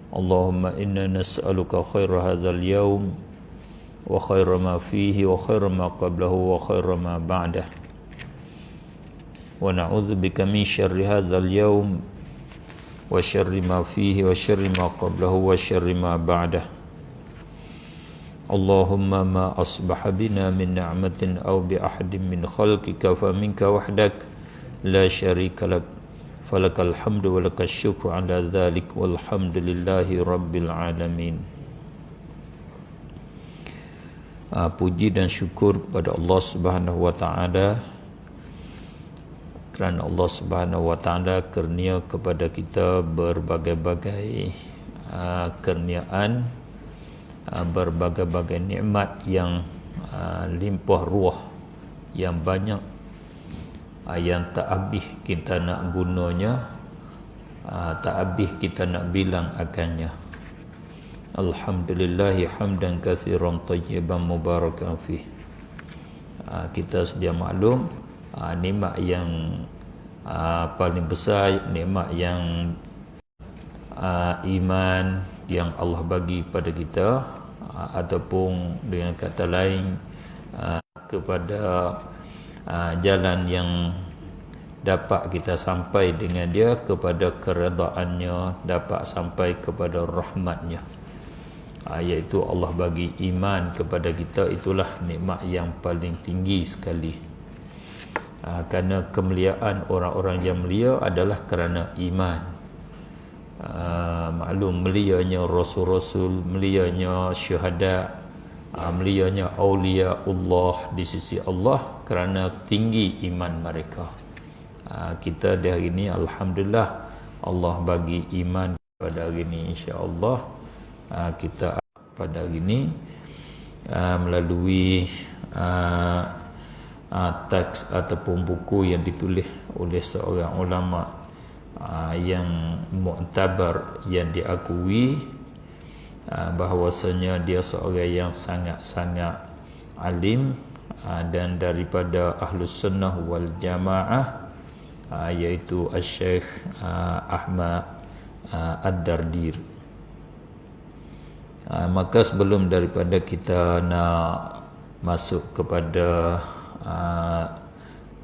Allahumma inna nas'aluka khaira hadzal yawm wa khaira ma fihi wa khaira ma qablahu wa khaira ma ba'dah wa na'udzu bika min syarri hadzal yawm wa syarri ma fihi wa syarri ma qablahu wa syarri ma ba'dah. Allahumma ma asbaha bina min ni'matin aw bi ahadin min khalqika fa minka wahdak la syarika lak falakal hamdu wa lakal syukru ala dzalik walhamdulillahi rabbil alamin. Puji dan syukur kepada Allah Subhanahu wa taala kerana Allah Subhanahu wa taala kurnia kepada kita berbagai-bagai kurniaan, berbagai-bagai nikmat yang limpah ruah, yang banyak, yang tak habis kita nak gunanya, tak habis kita nak bilang akannya. Alhamdulillahi hamdan katsiran tayyiban mubarakan fih. Kita sedia maklum, nikmat yang paling besar, nikmat yang iman yang Allah bagi pada kita, ataupun dengan kata lain kepada jalan yang dapat kita sampai dengan dia kepada keredaannya, dapat sampai kepada rahmatnya, iaitu Allah bagi iman kepada kita. Itulah nikmat yang paling tinggi sekali, kerana kemuliaan orang-orang yang mulia adalah kerana iman. Maklum mulianya rasul-rasul, mulianya syuhada, mulianya awliya Allah di sisi Allah kerana tinggi iman mereka. Kita di hari ini alhamdulillah Allah bagi iman pada hari ini, insya-Allah kita pada hari ini melalui teks ataupun buku yang ditulis oleh seorang ulama yang muktabar, yang diakui bahawasanya dia seorang yang sangat-sangat alim dan daripada Ahlus Sunnah wal Jamaah, iaitu Syekh Ahmad Ad-Dardir. Maka sebelum daripada kita nak masuk kepada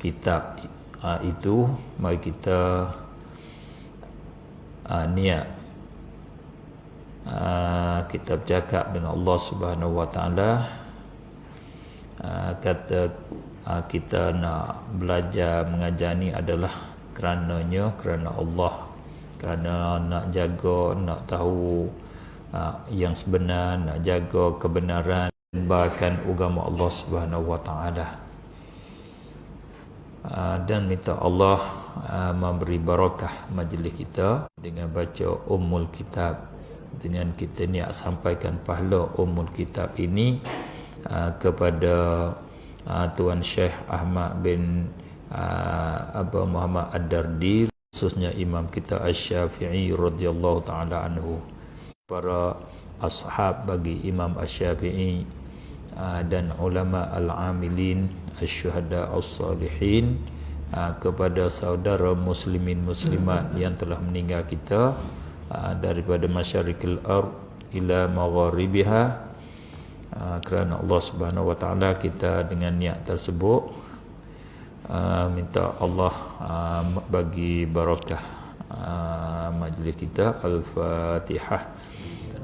kitab itu, mari kita niat kita bercakap dengan Allah Subhanahu wa taala. Kata kita nak belajar mengajar ni adalah kerananya, kerana Allah, kerana nak jaga, nak tahu yang sebenar, nak jaga kebenaran, bahkan agama Allah Subhanahu wa taala. Dan minta Allah memberi barakah majlis kita dengan baca Ummul Kitab, dengan kita niat sampaikan pahala Ummul Kitab ini kepada Tuan Syekh Ahmad bin Abu Muhammad Ad-Dardir, khususnya imam kita Asy-Syafi'i radhiyallahu taala anhu, para ashab bagi Imam Asy-Syafi'i dan ulama al-amilin, asy-syuhada as-salihin, kepada saudara muslimin muslimat yang telah meninggal kita daripada masyarikil ard ila magharibiha. Kerana Allah Subhanahu wa taala, kita dengan niat tersebut minta Allah bagi barakah majlis kita. Al-Fatihah.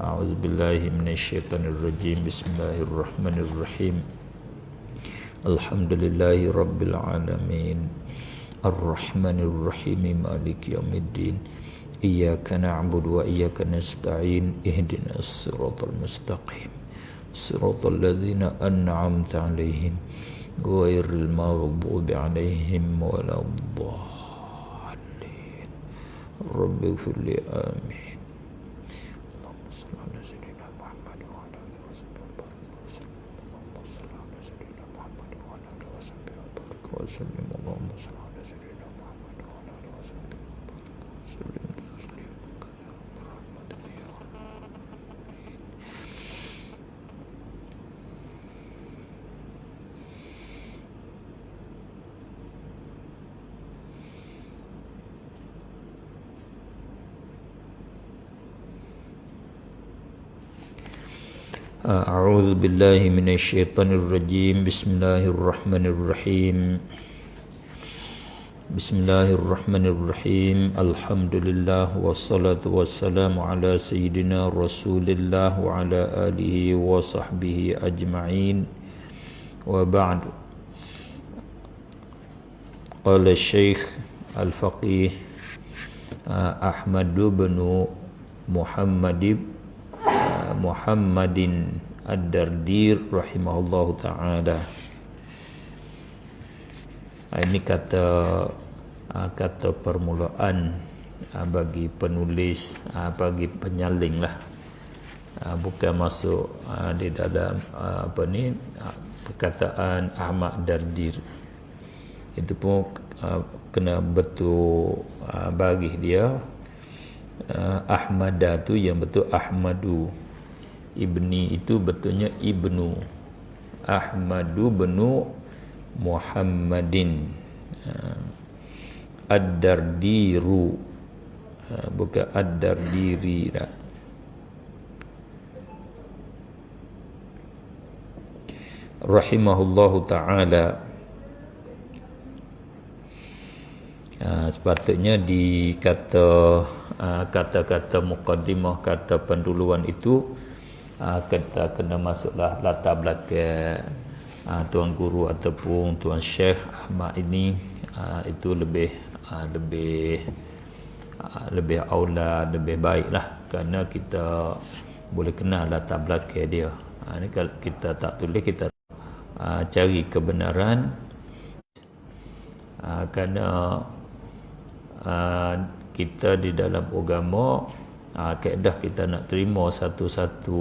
A'udzubillahi minasyaitonirrajim. Bismillahirrahmanirrahim. Alhamdulillahi rabbil alamin. Ar-Rahmanir-Rahim. Maliki yaumiddin. Iyyaka na'budu wa iyyaka nasta'in. Ihdinas siratal mustaqim. Siratal ladzina an'amta 'alaihim ghairil maghdubi 'alaihim waladdallin. Rabbighfirli amin. A'udzu billahi minasyaitonir rajim. Bismillahirrahmanirrahim. Bismillahirrahmanirrahim. Alhamdulillah wassalatu wassalamu ala sayyidina Rasulillah wa ala alihi wa sahbihi ajma'in. Wa ba'd. Qala Syekh Al-Faqih Ahmad bin Muhammadin Ad-Dardir rahimahullahu ta'ala. Ini kata permulaan bagi penulis, bagi penyalin lah, bukan masuk di dalam perkataan Ahmad Dardir. Itu pun kena betul bagi dia. Ahmada tu yang betul Ahmadu, Ibni itu betulnya Ibnu. Ahmadu benu Muhammadin. Ad-Dardiru, bukan Ad-Dardiri dah. Rahimahullahu ta'ala. Sepatutnya di kata-kata muqaddimah, kata penduluan itu kita kena masuklah latar belakang tuan guru ataupun tuan Syekh Ahmad ini. Itu lebih aula, lebih baiklah, kerana kita boleh kenal latar belakang dia. Ini kalau kita tak tulis, kita cari kebenaran, kerana kita di dalam agama, kaedah kita nak terima satu-satu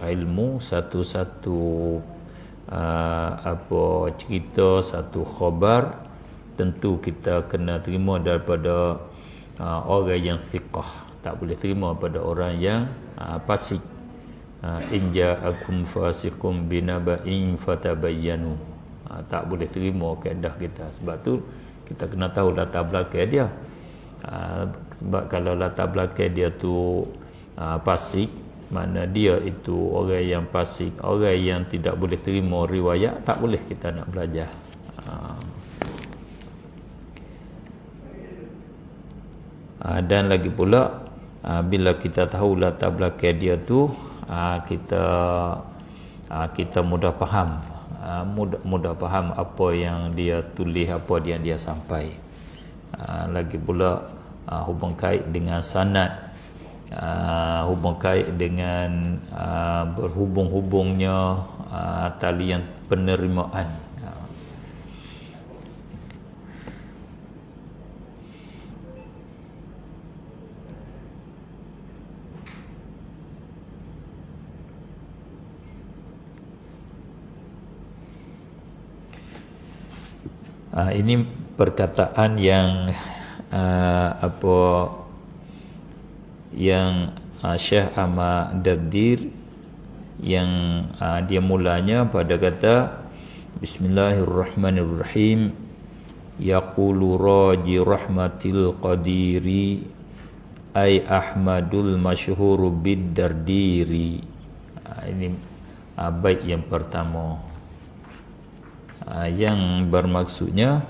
ilmu, satu-satu cerita, satu khabar, tentu kita kena terima daripada orang yang thiqah. Tak boleh terima pada orang yang fasik. In ja'akum fasiqun binaba'in fatabayyanu. Tak boleh terima kaedah kita. Sebab tu kita kena tahu latar belakang dia. Sebab kalau latar belakang dia tu fasik, mana dia itu orang yang fasik, orang yang tidak boleh terima riwayat, tak boleh kita nak belajar. Dan lagi pula, bila kita tahu latar belakang dia tu, kita mudah faham, mudah faham apa yang dia tulis, apa yang dia sampai. Lagi pula hubung kait dengan sanad, hubung kait dengan berhubung-hubungnya talian penerimaan. Ini perkataan yang Syekh Ahmad Dardir, yang dia mulanya pada kata Bismillahirrahmanirrahim. Yaqulu raji rahmatil qadiri ay Ahmadul masyhur bid Dardiri. Ini bait yang pertama, yang bermaksudnya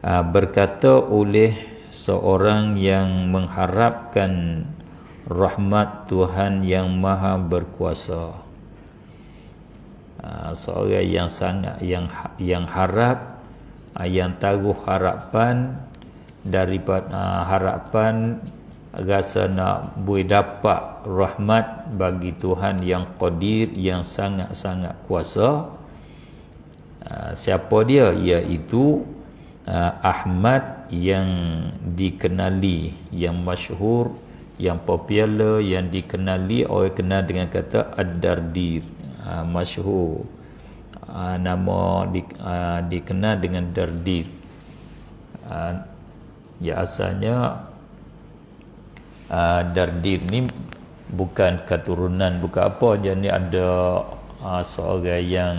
berkata oleh seorang yang mengharapkan rahmat Tuhan yang maha berkuasa. Seorang yang sangat yang harap, yang taruh harapan daripada harapan rasa nak boleh dapat rahmat bagi Tuhan yang qadir, yang sangat-sangat kuasa. Siapa dia? Iaitu Ahmad yang dikenali, yang masyhur, yang popular, yang dikenali, orang kenal dengan kata Ad-Dardir. Masyhur, nama dikenal dengan Dardir. Asalnya Dardir ni bukan keturunan, bukan apa, jadi ada seorang yang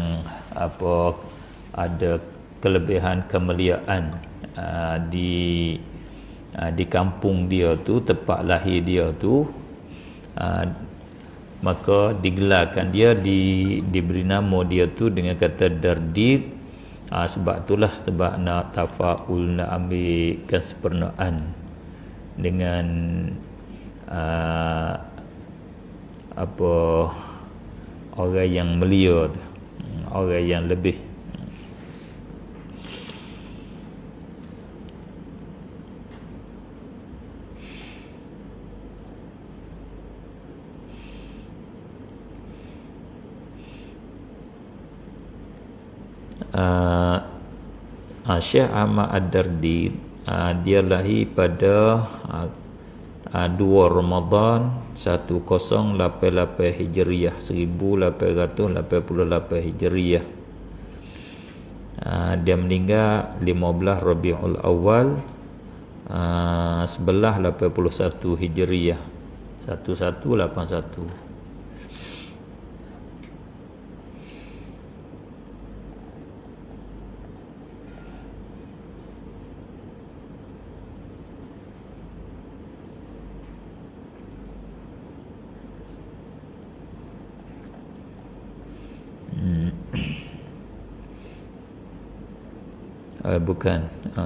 ada kelebihan kemuliaan di di kampung dia tu, tempat lahir dia tu, maka digelarkan dia, diberi nama dia tu dengan kata Dardir. Sebab itulah, sebab nak tafaul, nak ambil kesempurnaan dengan apa, orang yang mulia tu, orang yang lebih. Syekh Ahmad Ad-Dardir, dia lahir pada 2 Ramadan 1088 Hijriah, 1888 Hijriah. Dia meninggal 15 Rabiul Awal 1181 Hijriah, 1181. Bukan,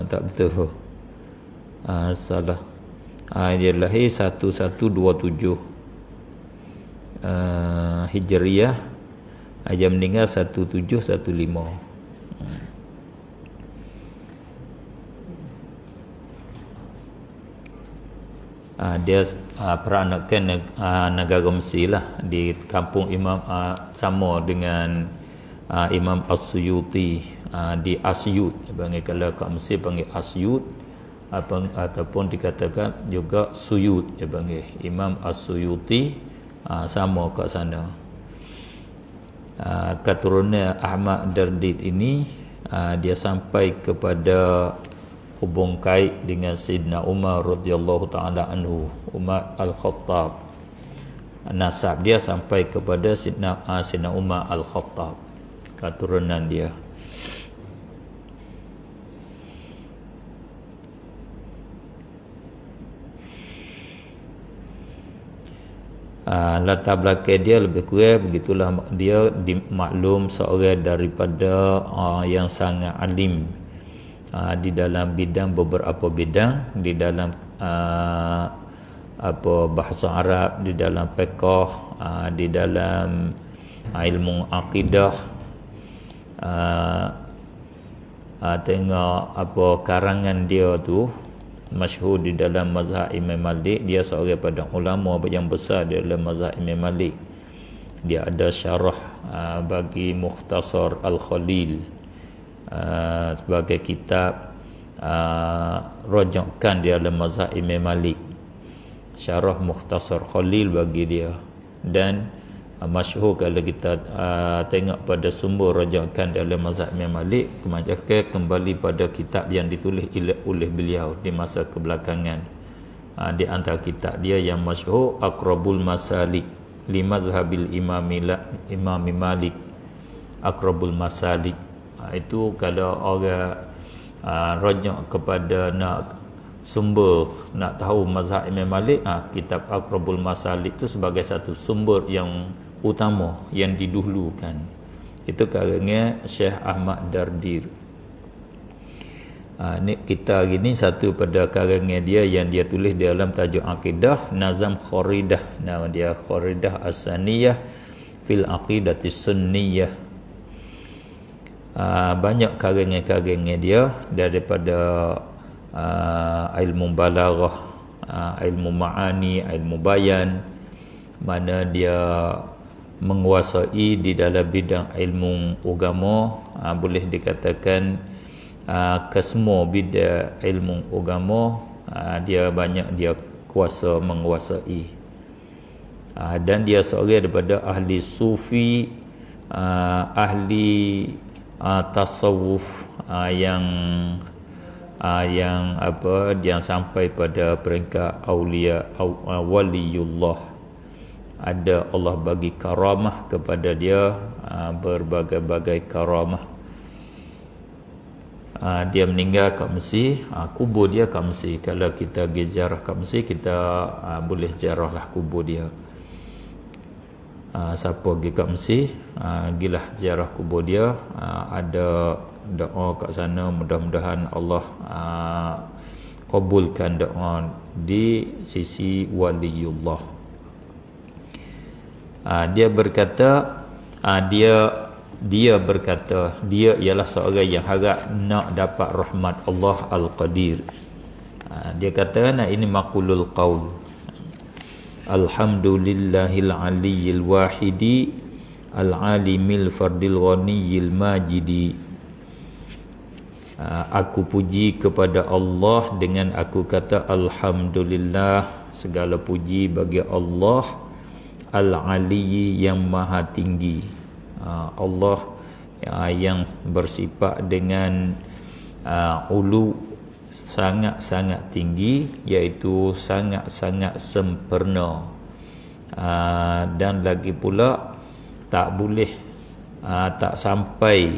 tak betul. Salah. Dia lahir 1127 Hijriah. Dia meninggal 1715. Dia peranakan negara Mesir lah, di kampung Imam, sama dengan Imam As-Suyuti, di Asyut. Panggil, kalau kat Mesir panggil Asyut, ataupun dikatakan juga Suyut, dia panggil Imam As-Suyuti, sama kat sana. Keturunan Ahmad Dardir ini, dia sampai kepada hubung kait dengan Sayyidina Umar radhiyallahu taala anhu, Umar Al-Khattab. Nasab dia sampai kepada Sayyidina Umar Al-Khattab, keturunan dia. Latar belakang dia lebih kurang begitulah. Dia dimaklum seorang daripada yang sangat alim di dalam bidang, beberapa bidang, di dalam bahasa Arab, di dalam fiqh, di dalam ilmu akidah. Tengok karangan dia tu masyhur di dalam mazhab Imam Malik. Dia seorang pada ulama yang besar di dalam mazhab Imam Malik. Dia ada syarah bagi Mukhtasar Al-Khalil, sebagai kitab rujukan di dalam mazhab Imam Malik. Syarah Mukhtasar Khalil bagi dia. Dan masyhur kalau kita tengok pada sumber rujukan dalam mazhab Imam Malik, kebanyakan kembali pada kitab yang ditulis oleh beliau di masa kebelakangan. Di antara kitab dia yang masyhur, Aqrabul Masalik li Madhhabil Imam Malik. Aqrabul Masalik, itu kalau orang rujuk kepada nak sumber, nak tahu mazhab Imam Malik, kitab Aqrabul Masalik itu sebagai satu sumber yang utama, yang didahulukan. Itu karangan Syekh Ahmad Dardir. Ni kita hari ni satu pada karangan dia yang dia tulis di dalam tajuk akidah, Nazam Kharidah. Nama dia Kharidah As-Saniyah fil Aqidatis Sunniyah. Banyak karangan-karangan dia, daripada ilmu balaghah, ilmu ma'ani, ilmu bayan, mana dia menguasai di dalam bidang ilmu agama. Boleh dikatakan kesemua bidang ilmu agama dia banyak dia kuasa menguasai. Dan dia seorang daripada ahli sufi, ahli tasawuf, yang sampai pada peringkat aulia, waliullah. Ada Allah bagi karamah kepada dia, berbagai-bagai karamah. dia meninggal kat Mesir, kubur dia kat Mesir. Kalau kita pergi ziarah kat Mesir, kita boleh ziarah lah kubur dia. Siapa pergi kat Mesir, gilah ziarah kubur dia. Ada doa kat sana, mudah-mudahan Allah kabulkan doa di sisi waliullah. Dia berkata, dia berkata, dia ialah seorang yang harap nak dapat rahmat Allah Al-Qadir. Dia kata, ini maqulul qaul. Alhamdulillahil aliyyil wahidi al-alimil fardil ghaniyil majidi. Aku puji kepada Allah dengan aku kata alhamdulillah, segala puji bagi Allah al-aliyyi yang maha tinggi. Allah yang bersifat dengan ulu, sangat-sangat tinggi, iaitu sangat-sangat sempurna. Dan lagi pula tak boleh tak sampai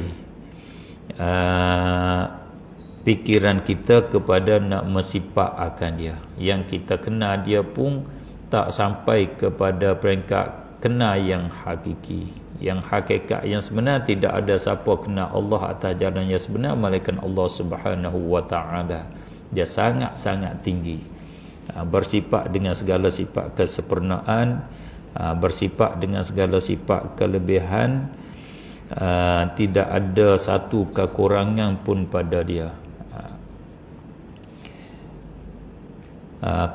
pikiran kita kepada nak mensifat akan dia. Yang kita kenal dia pun tak sampai kepada peringkat kenal yang hakiki. Yang hakikat yang sebenar, tidak ada siapa kenal Allah atas jalan yang sebenar melainkan Allah Subhanahu wa taala. Dia sangat-sangat tinggi, bersifat dengan segala sifat kesempurnaan, bersifat dengan segala sifat kelebihan, tidak ada satu kekurangan pun pada dia.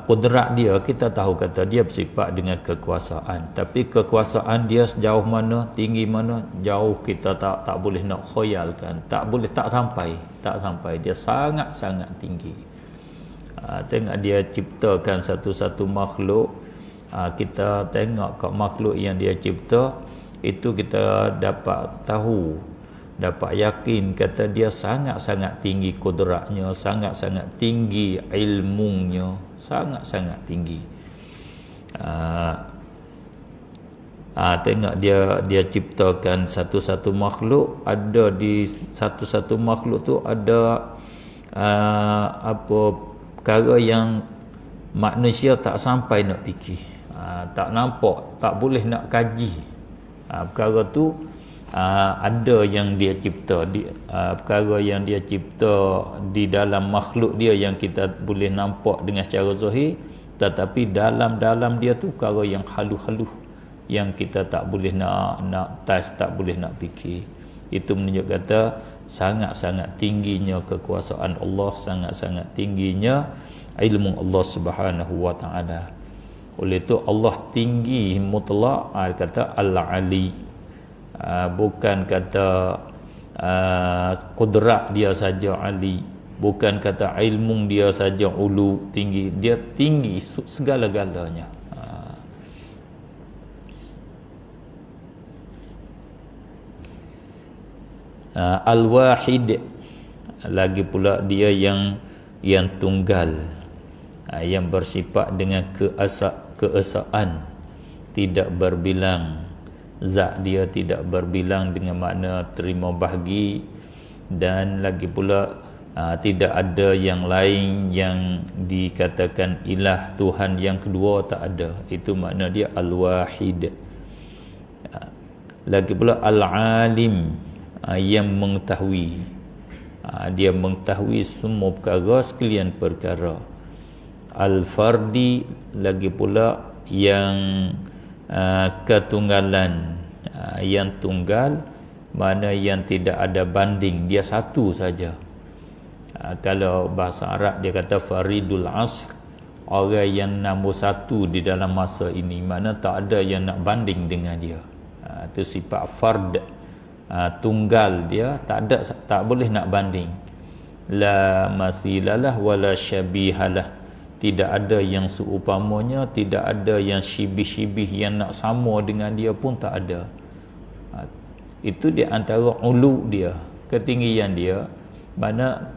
Kudrat dia, kita tahu kata dia bersifat dengan kekuasaan, tapi kekuasaan dia sejauh mana, tinggi mana, jauh kita tak boleh nak khayalkan, tak sampai dia sangat-sangat tinggi. Tengok dia ciptakan satu-satu makhluk, kita tengok kat makhluk yang dia cipta itu, kita dapat tahu, dapat yakin kata dia sangat-sangat tinggi kudratnya, sangat-sangat tinggi ilmunya, sangat-sangat tinggi. Tengok dia ciptakan satu-satu makhluk, ada di satu-satu makhluk tu ada perkara yang manusia tak sampai nak fikir, tak nampak, tak boleh nak kaji. Perkara tu ada yang dia cipta, perkara yang dia cipta di dalam makhluk dia yang kita boleh nampak dengan secara zahir, tetapi dalam dia tu perkara yang halus-halus yang kita tak boleh nak touch, tak boleh nak fikir. Itu menunjuk kata sangat-sangat tingginya kekuasaan Allah, sangat-sangat tingginya ilmu Allah Subhanahu wa taala. Oleh itu Allah tinggi mutlak, kata al-ali. Bukan kata kudrat dia saja ali, bukan kata ilmu dia saja ulu, tinggi. Dia tinggi segala-galanya. Al-wahid, lagi pula dia yang tunggal, yang bersifat dengan keesaan, tidak berbilang. Zat dia tidak berbilang dengan makna terima bahagi, dan lagi pula tidak ada yang lain yang dikatakan ilah, Tuhan yang kedua, tak ada. Itu makna dia al-wahid. Lagi pula al-alim, yang mengetahui, dia mengetahui semua perkara, sekalian perkara. Al-fardi, lagi pula yang ketunggalan, yang tunggal, mana yang tidak ada banding, dia satu saja. Kalau bahasa Arab dia kata faridul asr, orang yang nombor satu di dalam masa ini, mana tak ada yang nak banding dengan dia. Itu sifat fard, tunggal dia, tak boleh nak banding. La mathilalah wala syabihalah, tidak ada yang seumpamanya, tidak ada yang syibih-syibih yang nak sama dengan dia pun tak ada. Itu di antara ulu dia, ketinggian dia, mana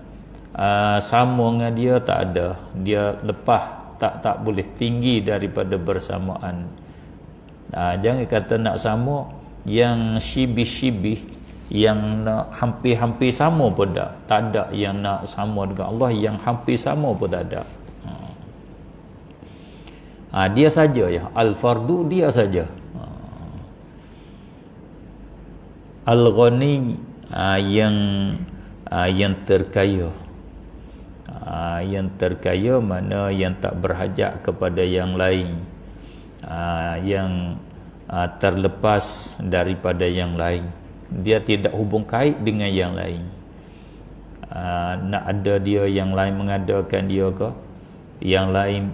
sama dengan dia tak ada. Dia lepas, tak boleh tinggi daripada bersamaan. Jangan kata nak sama, yang syibih-syibih, yang nak hampir-hampir sama pun tak ada yang nak sama dengan Allah yang hampir sama pun tak ada. Dia saja ya, al-fardu dia saja. Al-ghani yang terkaya. Yang terkaya mana yang tak berhajat kepada yang lain, yang terlepas daripada yang lain. Dia tidak hubung kait dengan yang lain. Nak ada dia yang lain mengadakan dia ke, yang lain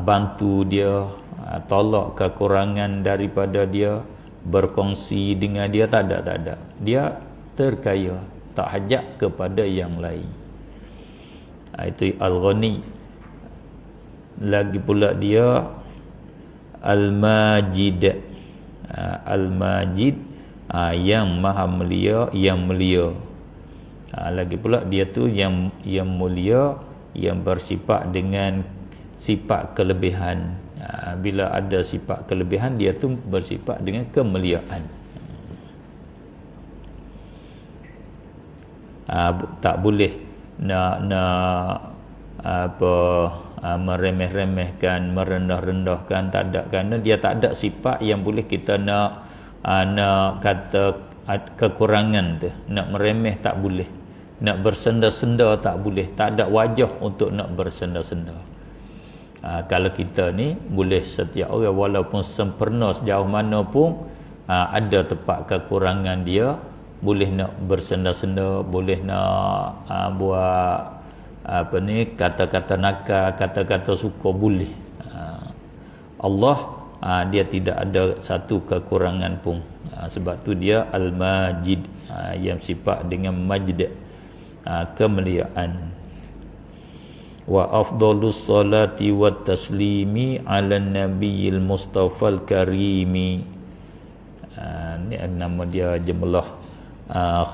bantu dia, tolak kekurangan daripada dia, berkongsi dengan dia, tak ada. Dia terkaya, tak hajat kepada yang lain. Itu al-ghani. Lagi pula dia al-majid. Al-majid, yang maha mulia, yang mulia. Lagi pula dia tu yang mulia, yang bersifat dengan sifat kelebihan. Bila ada sifat kelebihan, dia tu bersifat dengan kemuliaan. Tak boleh nak meremeh-remehkan, merendah-rendahkan, tak ada, kerana dia tak ada sifat yang boleh kita nak kata kekurangan tu. Nak meremeh tak boleh, nak bersenda-senda tak boleh, tak ada wajah untuk nak bersenda-senda. Kalau kita ni boleh, setiap orang walaupun sempurna sejauh mana pun, ada tempat kekurangan dia, boleh nak bersenda-senda, boleh nak buat kata-kata nakal, kata-kata suka, boleh. Allah dia tidak ada satu kekurangan pun. Sebab tu dia al-majid, yang sifat dengan majd, kemuliaan. Wa afdhalus salati wat taslimi ala nabiyil mustafal karimi. Ni nama dia jumlah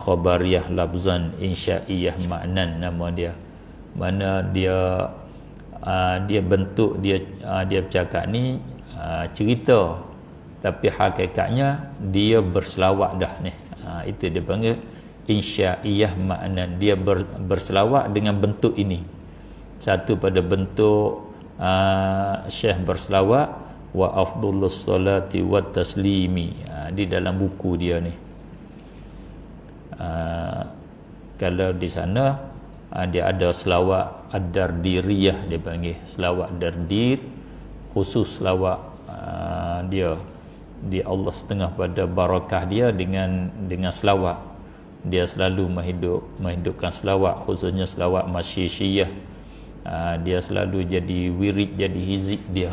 khabariyah lafzan, insya'iyah maknan nama dia. Mana dia bentuk dia bercakap ni cerita, tapi hakikatnya dia berselawat dah ni. Itu dia panggil insya'iyah maknan. Dia berselawat dengan bentuk ini. Satu pada bentuk Syekh berselawat, wa afdhalus salati wat taslimi, di dalam buku dia ni. Kalau di sana dia ada selawat ad-dardiriyah, dia panggil selawat dardir, khusus selawat dia di Allah setengah pada barakah dia dengan selawat. Dia selalu menghidupkan selawat, khususnya selawat masyishiyah. Dia selalu jadi wirid, jadi hizib dia.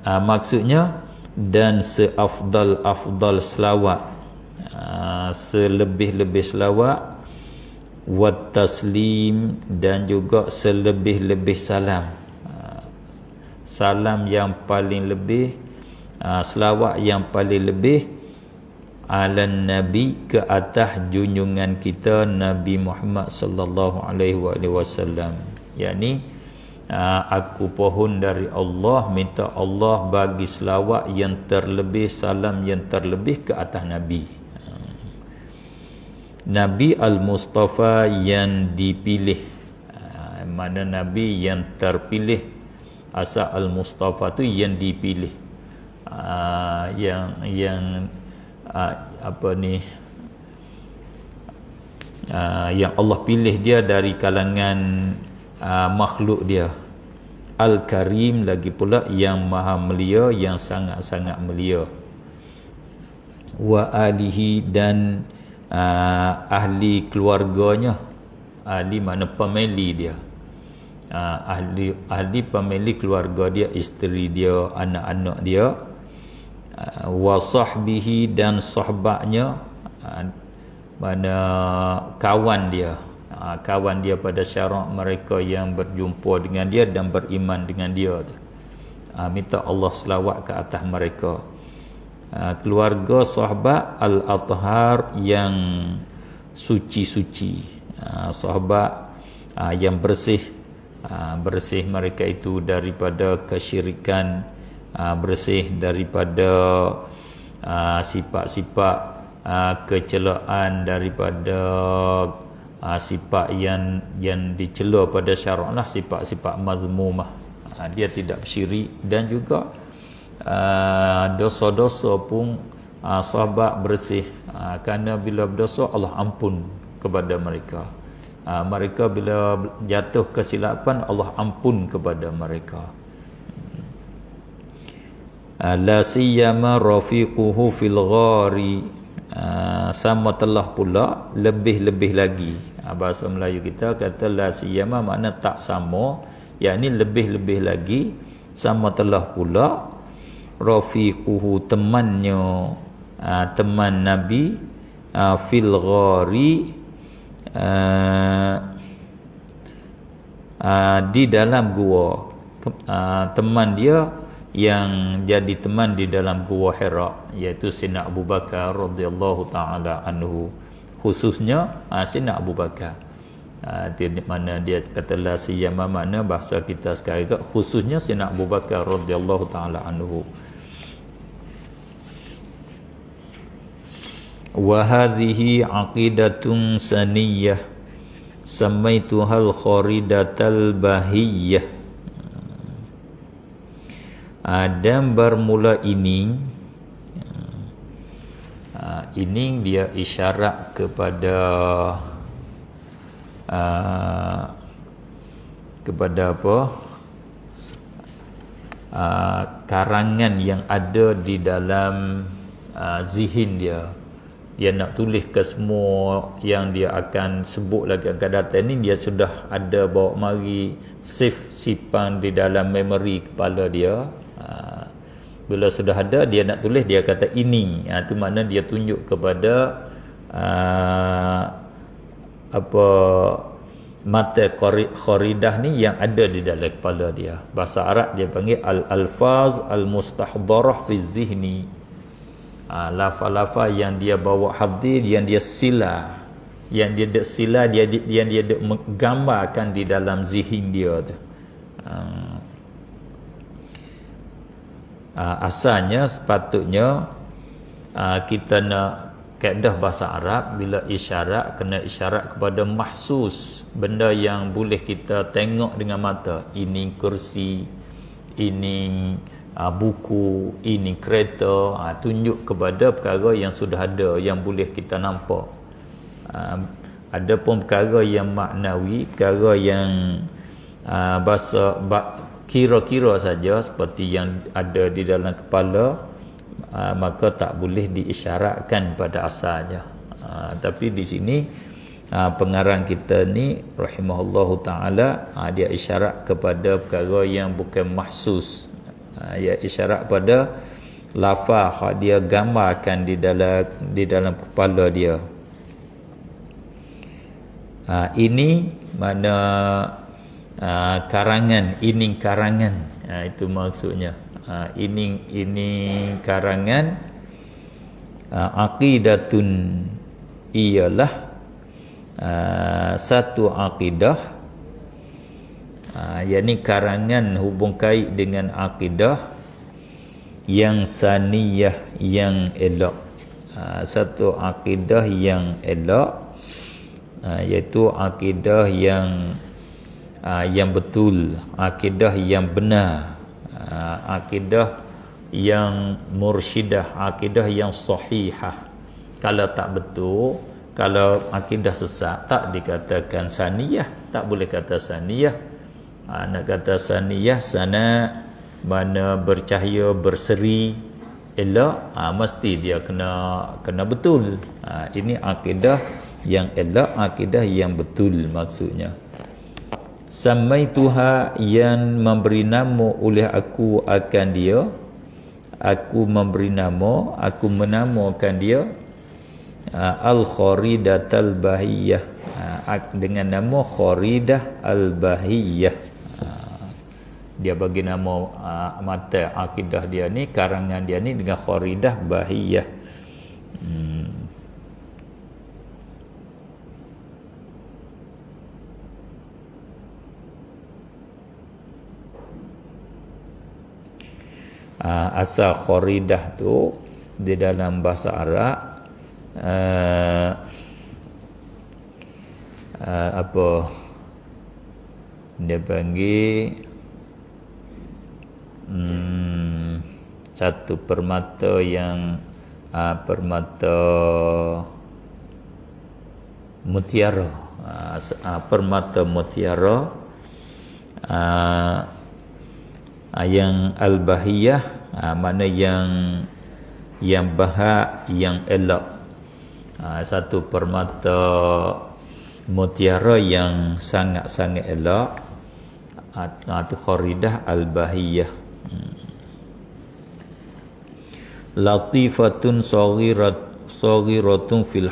Maksudnya, dan seafdal selawat, selebih-lebih selawat, wat taslim, dan juga selebih-lebih salam. Salam yang paling lebih, selawat yang paling lebih ala nabi, ke atas junjungan kita Nabi Muhammad sallallahu alaihi wasallam. Yakni aku pohon dari Allah, minta Allah bagi selawat yang terlebih, salam yang terlebih ke atas Nabi. Nabi al-Mustafa, yang dipilih. Mana Nabi yang terpilih. Asal al-Mustafa tu yang dipilih. Yang yang Allah pilih dia dari kalangan makhluk dia. Al-Karim, lagi pula yang maha mulia, yang sangat-sangat mulia. Wa alihi, dan ahli keluarganya. Ahli mana family dia, ahli family keluarga dia, isteri dia, anak-anak dia. Wa sahbihi, dan sahabatnya, mana kawan dia, kawan dia pada syarak mereka yang berjumpa dengan dia dan beriman dengan dia. Minta Allah selawat ke atas mereka. Keluarga sahabat al-athhar, yang suci-suci. Sahabat yang bersih, bersih mereka itu daripada kesyirikan, bersih daripada sifat-sifat kecelaan daripada sifat yang dicela pada syarak lah, sifat-sifat mazmumah. Dia tidak syirik. Dan juga dosa-dosa pun sahabat bersih, kerana bila berdosa Allah ampun kepada mereka. Mereka bila jatuh kesilapan Allah ampun kepada mereka. La siyama rafiquhu fil ghari, sama telah pula lebih-lebih lagi. Bahasa Melayu kita kata la siyama makna tak sama, yakni lebih-lebih lagi. Sama telah pula rafiquhu temannya, teman Nabi, fil ghari, di dalam gua. Teman dia yang jadi teman di dalam gua Hira, iaitu Sayyidina Abu Bakar radhiyallahu taala anhu, khususnya Sayyidina Abu Bakar. Di mana dia kata la siyama, makna bahasa kita sekarang khususnya Sayyidina Abu Bakar radhiyallahu taala anhu. Wa hadhihi aqidatun saniyah samaituhal kharidatal bahiyyah. Dan bermula ini dia isyarat kepada apa, karangan yang ada di dalam zihin dia. Dia nak tulis ke semua yang dia akan sebut lagi akan datang ni, dia sudah ada bawa mari save, simpan di dalam memori kepala dia. Bila sudah ada, dia nak tulis, dia kata ini. Itu makna dia tunjuk kepada apa mata kharidah ni yang ada di dalam kepala dia. Bahasa Arab dia panggil al-alfaz al-mustahdarah fi dhihni. Lafaz-lafaz yang dia bawa hadir, yang dia sila, yang dia sila, yang dia menggambarkan di dalam zihin dia tu. Asalnya sepatutnya kita nak kaedah bahasa Arab, bila isyarat kena isyarat kepada mahsus, benda yang boleh kita tengok dengan mata. Ini kursi, ini buku, ini kereta. Tunjuk kepada perkara yang sudah ada, yang boleh kita nampak. Ada pun perkara yang maknawi, perkara yang bahasa kira-kira saja seperti yang ada di dalam kepala, maka tak boleh diisyaratkan pada asalnya. Tapi di sini pengarang kita ni rahimahullahu taala, dia isyarat kepada perkara yang bukan mahsus. Ya, isyarat pada lafaz dia gambarkan di dalam kepala dia. Ini mana karangan, ini karangan. Itu maksudnya. Ini karangan aqidatun, ialah satu akidah, yakni karangan hubung kait dengan akidah yang saniyah, yang elok. Satu akidah yang elok, iaitu akidah yang betul, akidah yang benar, akidah yang mursyidah, akidah yang sahihah. Kalau tak betul, kalau akidah sesat, tak dikatakan saniyah, tak boleh kata saniyah. Nak kata saniyah, sana mana bercahaya, berseri, elok, mesti dia kena betul. Ini akidah yang elok, akidah yang betul maksudnya. Samaituha, yang memberi nama oleh aku akan dia, aku memberi nama, aku menamakan dia al-kharidatal bahiyyah, dengan nama kharidah al-bahiyyah. Dia bagi nama mata akidah dia ni, karangan dia ni dengan kharidah bahiyyah. Asal kharidah tu di dalam bahasa Arab apa dia panggil satu permata yang permata mutiara, permata mutiara yang al-bahiyah, mana yang bahak, yang elok. Satu permata mutiara yang sangat-sangat elok, itu kharidah al-bahiyah. Latifatun saghiratun fil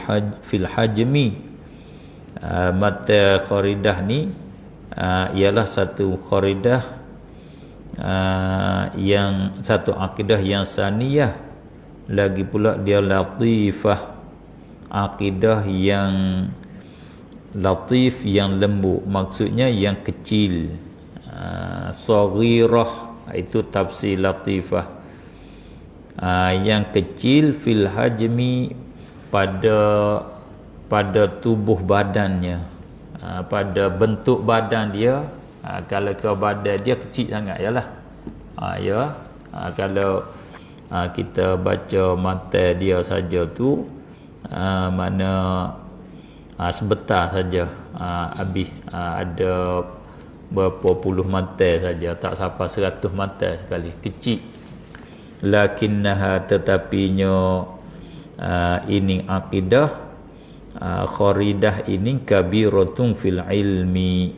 hajmi. Mata kharidah ni ialah satu kharidah yang satu akidah yang saniyah, lagi pula dia latifah, akidah yang latif, yang lembut, maksudnya yang kecil. Saghirah itu tafsir latifah, yang kecil, fil hajmi, pada tubuh badannya, pada bentuk badan dia. Kalau ke badan dia kecil sangat, yalah. Kalau kita baca mata dia saja tu, mana sebentar saja habis, ada berapa puluh mata saja, tak sampai 100 mata sekali, kecil. Lakinnaha, tetapinya ini akidah kharidah ini kabiratun fil ilmi,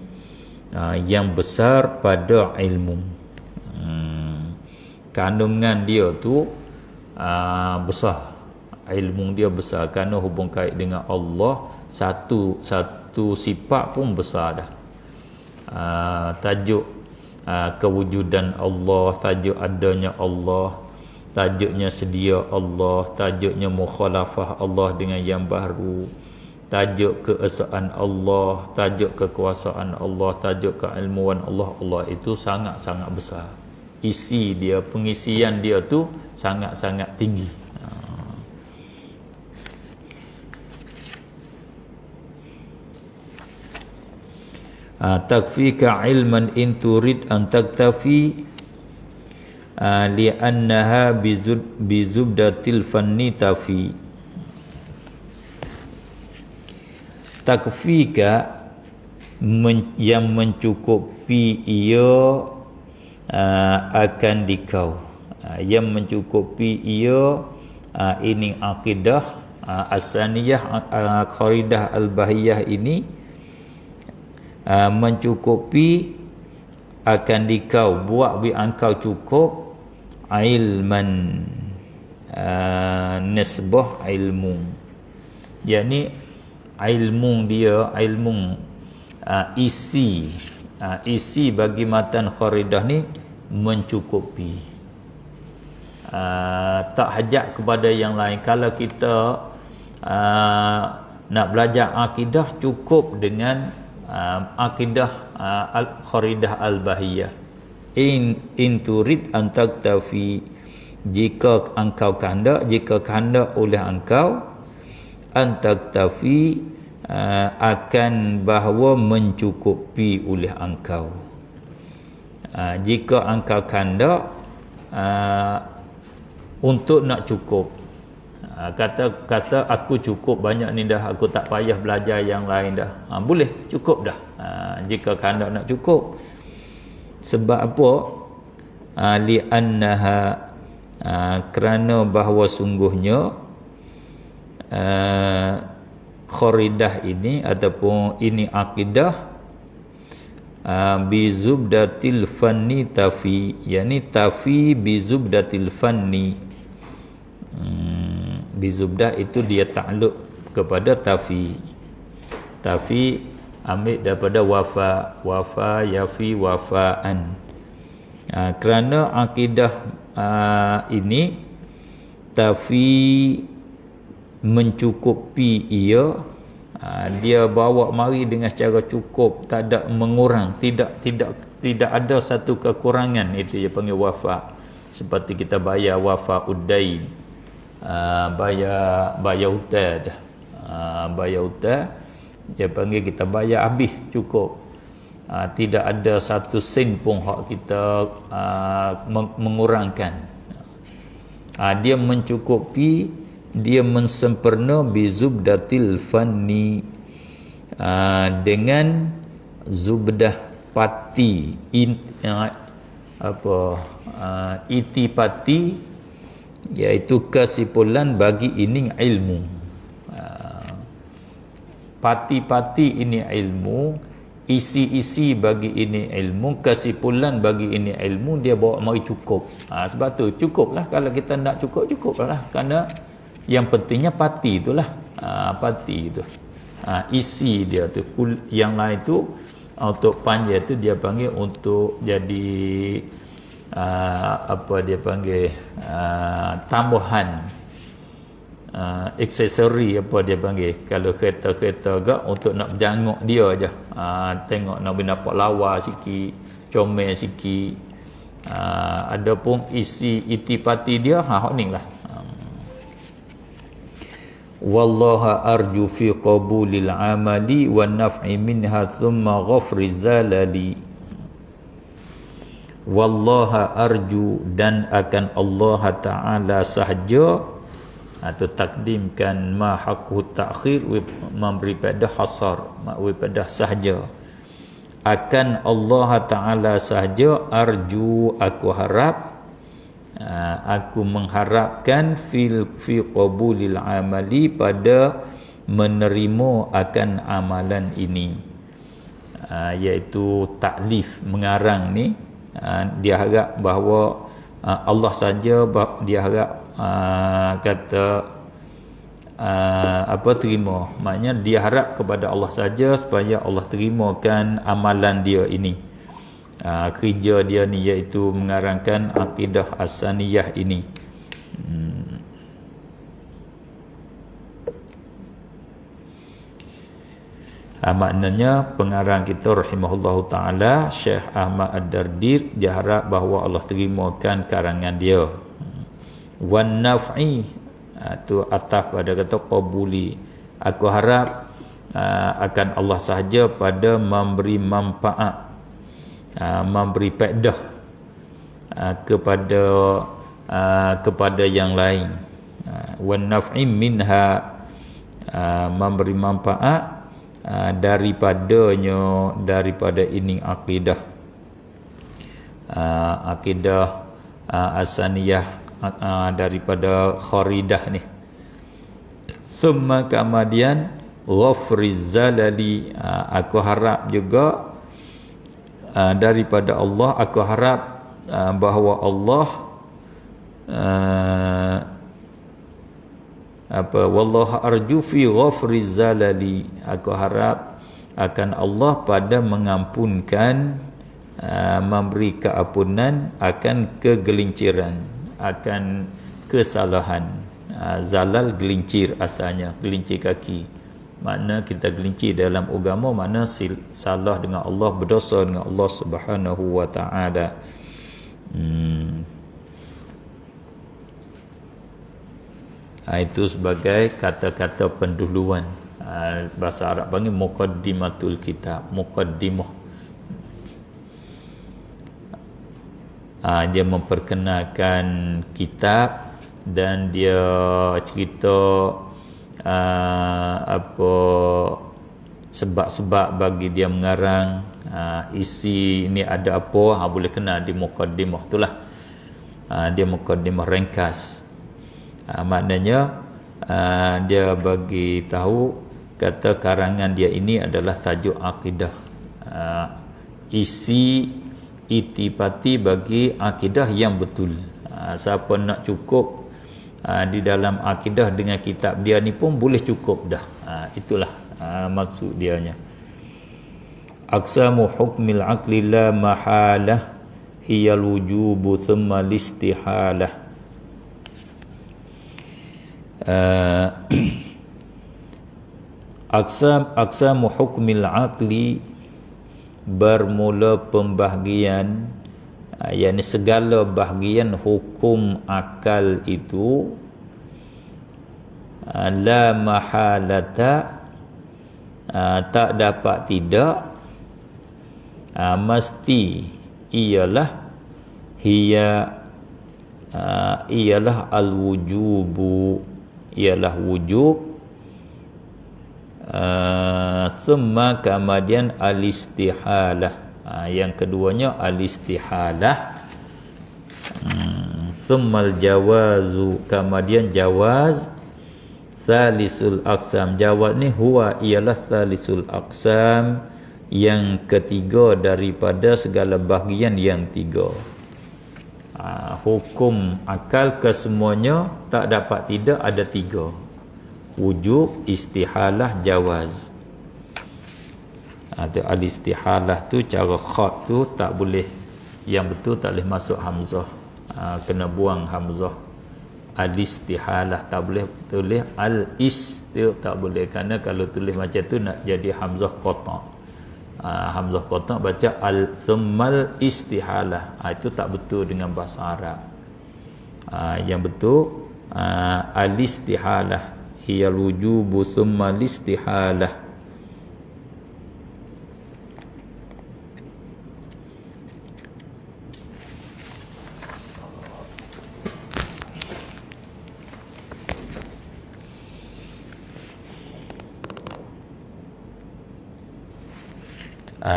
yang besar pada ilmu. Kandungan dia tu besar, ilmu dia besar, kerana hubung kait dengan Allah. Satu sifat pun besar dah. Tajuk kewujudan Allah, tajuk adanya Allah, tajuknya sedia Allah, tajuknya mukhalafah Allah dengan yang baru, tajuk keesaan Allah, tajuk kekuasaan Allah, tajuk keilmuan Allah. Allah itu sangat-sangat besar. Isi dia, pengisian dia tu sangat-sangat tinggi. Takfika ilman in turid an taktafi li'annaha bizubdatil fanni tafi. Takfika yang mencukupi ia akan dikau, yang mencukupi ia ini akidah as-saniyah, kharidah al-bahiyah ini mencukupi akan dikau, buat bi engkau cukup ilman, nisbah ilmu, yakni ilmu dia, ilmu isi bagi matan kharidah ni mencukupi, tak hajat kepada yang lain. Kalau kita nak belajar akidah, cukup dengan akidah kharidah al-bahiyah. In turid an taktafi, jika engkau kehendak, jika kehendak oleh engkau, an taktafi, akan bahawa mencukupi oleh engkau. Jika engkau kehendak untuk nak cukup, kata aku cukup banyak ni dah, aku tak payah belajar yang lain dah, boleh, cukup dah. Jika kehendak nak cukup. Sebab apa? Li'annaha, kerana bahawa sungguhnya kharidah ini ataupun ini akidah bizubdatil fanni tafi, yakni tafi bizubdatil fanni. Bizubdah itu dia takluk kepada tafi. Tafi ambil daripada wafa yafi wafaan. Kerana akidah ini tafi mencukupi ia, dia bawa mari dengan secara cukup, tak ada mengurang, tidak ada satu kekurangan. Itu dia panggil wafa. Seperti kita bayar wafa uddain, bayar hutang dah. Bayar hutang, dia panggil kita bayar habis cukup. Tidak ada satu sen pun hak kita mengurangkan. Dia mencukupi, dia mensempurna bizubdatil fanni, dengan zubdah pati, itipati, iaitu kesimpulan bagi ini ilmu. Pati-pati ini ilmu, isi-isi bagi ini ilmu, kesimpulan bagi ini ilmu, dia bawa mari cukup. Sebab tu cukuplah. Kalau kita nak cukup, cukuplah. Kerana yang pentingnya pati itulah. Pati itu. Isi dia tu. Yang lain tu untuk panjang tu dia panggil untuk jadi apa dia panggil tambahan, aksesori apa dia panggil. Kalau kereta-kereta agak untuk nak berjanguk dia aja. Tengok nak dapat lawa sikit, comel sikit. Adapun isi itipati dia hak ni lah. Wallaha arju fi qabulil amali wan naf'i minha thumma ghafri zalali. Wallaha arju, dan akan Allah Ta'ala sahaja, atau takdimkan ma haqqu ta'khir, memberi pada hasar, memberi pada sahaja. Akan Allah Ta'ala sahaja, arju, aku harap, aku mengharapkan fi qabulil amali, pada menerima akan amalan ini, iaitu taklif, mengarang ni. Dia harap bahawa Allah saja, dia harap kata terima. Maknanya dia harap kepada Allah saja supaya Allah terimakan amalan dia ini, kerja dia ni, iaitu mengarangkan akidah as-saniyah ini. Maknanya pengarang kita rahimahullahu ta'ala, Syekh Ahmad Ad-Dardir, dia harap bahawa Allah terimakan karangan dia. Wan naf'i, tu atas pada kata qabuli, aku harap akan Allah sahaja pada memberi manfaat, memberi faedah kepada yang lain. Wan naf'i minha, memberi manfaat daripada ini akidah, akidah as-saniyah, daripada kharidah ni. Thumma kemudian ghafri zalali, aku harap juga daripada Allah, aku harap bahawa Allah wallahu arju fi ghafri zalali, aku harap akan Allah pada mengampunkan, memberi keampunan akan kegelinciran, akan kesalahan. Zalal gelincir asalnya, gelincir kaki. Makna kita gelincir dalam agama, makna salah dengan Allah, berdosa dengan Allah Subhanahu wa ta'ala. Itu sebagai kata-kata pendahuluan. Bahasa Arab panggil muqaddimatul kitab, muqaddimah. Dia memperkenalkan kitab, dan dia cerita sebab-sebab bagi dia mengarang. Isi ni ada apa, boleh kenal di muqaddimah itulah. Dia muqaddimah ringkas. Maknanya dia bagi tahu, kata karangan dia ini adalah tajuk akidah, isi itipati bagi akidah yang betul. Siapa nak cukup di dalam akidah dengan kitab dia ni pun boleh cukup dah. Itulah maksud dianya. Aqsamu hukmil aqli la mahalah hiyal wujubu thumma listihalah. Aqsamu hukmil aqli, bermula pembahagian, yakni segala bahagian hukum akal itu, la mahalata, tak dapat tidak, mesti ialah ialah al-wujubu, ialah wujub, thumma kemudian al-istihalah, yang keduanya al-istihalah, thumma al-jawazu, kemudian jawaz, thalisul aqsam, jawaz ni huwa ialah thalisul aqsam, yang ketiga daripada segala bahagian yang tiga. Hukum akal kesemuanya tak dapat tidak ada tiga: wujub, istihalah, jawaz. Al-istihalah tu cara khat tu tak boleh, yang betul tak boleh masuk hamzah, kena buang hamzah. Al-istihalah tak boleh tulis al-isti, tak boleh, kerana kalau tulis macam tu nak jadi hamzah qata'. Hamzah qata' baca al-thummal istihalah, itu tak betul dengan bahasa Arab. Yang betul al-istihalah, hiyal wujubu thummal istihalah.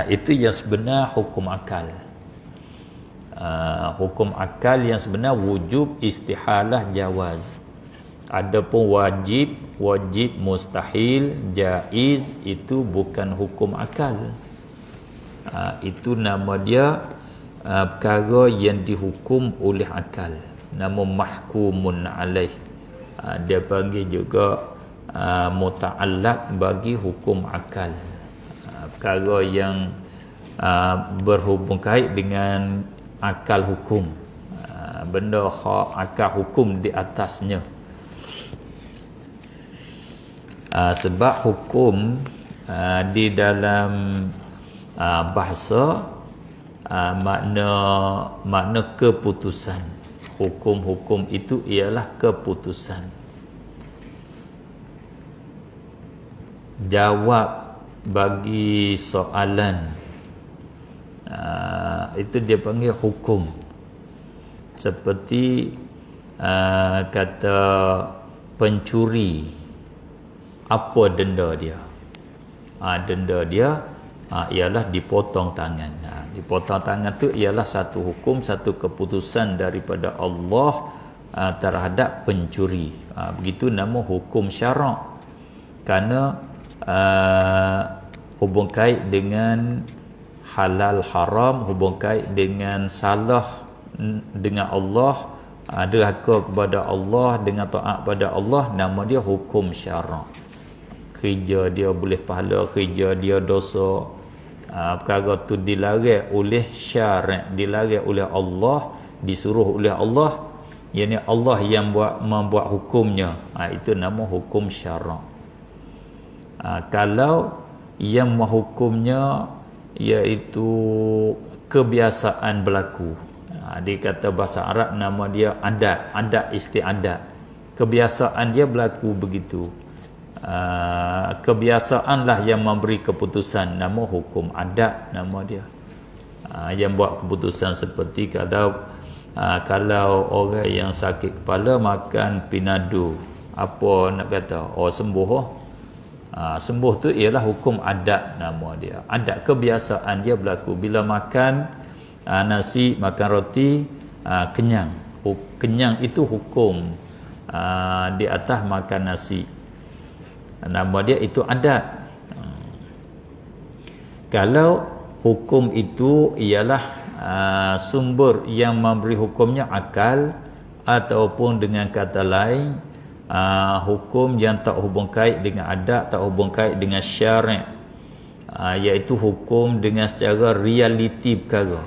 Itu yang sebenar hukum akal. Hukum akal yang sebenar wujub, istihalah, jawaz. Adapun wajib, mustahil, jaiz, itu bukan hukum akal. Itu nama dia perkara yang dihukum oleh akal, nama mahkumun alaih. Dia panggil juga muta'allaq bagi hukum akal, perkara yang berhubung kait dengan akal hukum, benda hak akal hukum di atasnya. Sebab hukum di dalam bahasa makna keputusan. Hukum-hukum itu ialah keputusan. Jawab bagi soalan, itu dia panggil hukum. Seperti kata pencuri, apa denda dia? Denda dia ialah dipotong tangan. Dipotong tangan tu ialah satu hukum, satu keputusan daripada Allah terhadap pencuri. Begitu nama hukum syarak, kerana hubung kait dengan halal haram, hubung kait dengan salah dengan Allah, derhaka kepada Allah dengan taat pada Allah, nama dia hukum syarak. Kerja dia boleh pahala, kerja dia dosa. Perkara tu dilarang oleh syarak, dilarang oleh Allah, disuruh oleh Allah, yakni Allah yang membuat hukumnya. Itu nama hukum syarak. Kalau yang menghukumnya iaitu kebiasaan berlaku, dia kata bahasa Arab nama dia adat istiadat. Kebiasaan dia berlaku begitu. Kebiasaanlah yang memberi keputusan, nama hukum adat nama dia. Yang buat keputusan seperti kalau orang yang sakit kepala makan pinado, apa nak kata? Sembuh. Sembuh tu ialah hukum adat nama dia. Adat, kebiasaan dia berlaku. Bila makan nasi, makan roti, kenyang. Kenyang itu hukum di atas makan nasi. Nama dia itu adat. Kalau hukum itu ialah sumber yang memberi hukumnya akal, ataupun dengan kata lain hukum yang tak hubung kait dengan adat, tak hubung kait dengan syarak, iaitu hukum dengan secara realiti perkara,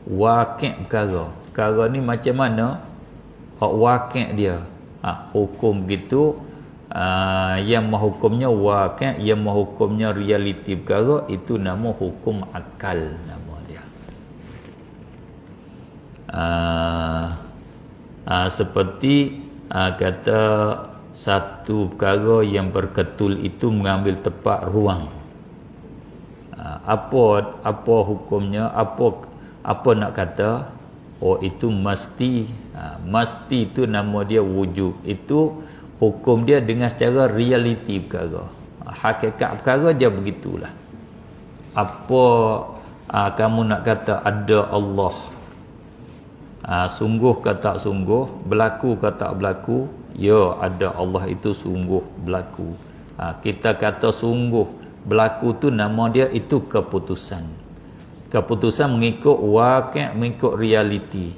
waqi' perkara. Perkara ni macam mana hak waqi' dia, hukum gitu. Yang menghukumnya waqi', yang menghukumnya realiti perkara, itu nama hukum akal nama dia. Seperti kata satu perkara yang berketul itu mengambil tempat ruang. Apa hukumnya, apa nak kata? Oh, itu mesti. Masti itu nama dia wujub. Itu hukum dia dengan secara realiti perkara. Hakikat perkara dia begitulah. Apa kamu nak kata ada Allah, sungguh ke tak sungguh, berlaku ke tak berlaku? Ya, ada Allah itu sungguh berlaku. Kita kata sungguh berlaku tu nama dia itu keputusan. Keputusan mengikut wakil, mengikut realiti.